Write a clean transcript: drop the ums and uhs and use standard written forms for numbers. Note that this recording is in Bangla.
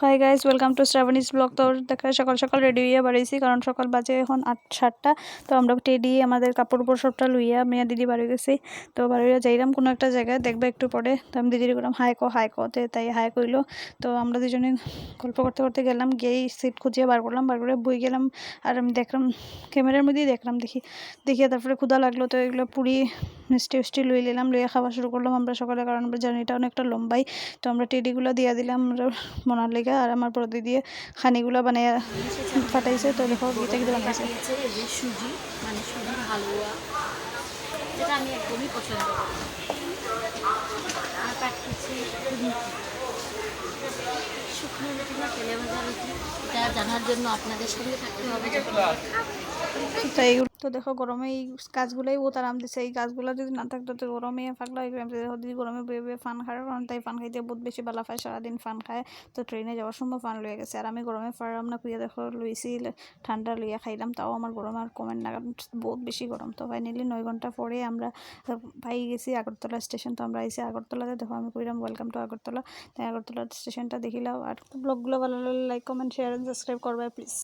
Hi guys welcome to Shrabani's blog. তো দেখা সকাল সকাল রেডি হইয়া বাড়িয়েছি, কারণ সকাল বাজে এখন 8-7টা। তো আমরা টেডি আমাদের কাপড় উপর সবটা লইয়া মেয়া দিদি বাড়ি গেছি। তো বাড়ি যাইলাম কোনো একটা জায়গায়, দেখবে একটু পরে। তো আমি দিদির করলাম হাই কো তাই হাই কইলো। তো আমরা দুজনে গল্প করতে করতে গেলাম, গিয়েই সিট খুঁজিয়ে বার করে বই গেলাম। আর আমি দেখলাম ক্যামেরার মধ্যেই দেখিয়ে তারপরে ক্ষুধা লাগলো, তো এগুলো পুরি মিষ্টি লুই নিলাম, লইয়া খাওয়া শুরু করলাম আমরা সকালে, কারণ আমরা জার্নিটা অনেকটা লম্বাই। তো আমরা টেডিগুলো দিয়ে দিলাম মনার লেগে, আর আমার প্রতি দিয়ে খানিগুলো বানিয়ে ফাটাইছে। তো দেখো গীতা গীতা বানাইছে যে সুজি মানে সুজির হালুয়া, যেটা আমি একদমই পছন্দ করি। আর পাঠিয়েছি শুকনো রুটি না তেলে ভাজা রুটি, এটা জানার জন্য আপনাদের সঙ্গে থাকতে হবে। তো এইগুলো তো দেখো গরমে এই গাছগুলোই বহুত আরাম দিচ্ছে। এই গাছগুলো যদি না থাকতো তো গরমে পাগলা হয়ে গেলাম। যদি গরমে বয়ে বয়ে ফান খাওয়ার কারণ তাই ফান খাইতে বহুত বেশি ভালো পায়, সারাদিন ফান খায়। তো ট্রেনে যাওয়ার সময় ফান লয়ে গেছে, আর আমি গরমে পারলাম না কুইয়া দেখো লুইছি ঠান্ডা লইয়া খাইলাম, তাও আমার গরম আর কমেন না, কারণ বহুত বেশি গরম। তো ফাইনালি 9 ঘন্টা পরে আমরা পাই গেছি আগরতলা স্টেশন। তো আমরা এসে আগরতলাতে দেখো আমি কইলাম ওয়েলকাম টু আগরতলা। তাই আগরতলা স্টেশনটা দেখিলাম। আর ব্লগগুলো ভালো লাগলে লাইক কমেন্ট শেয়ার সাবস্ক্রাইব করবে প্লিজ।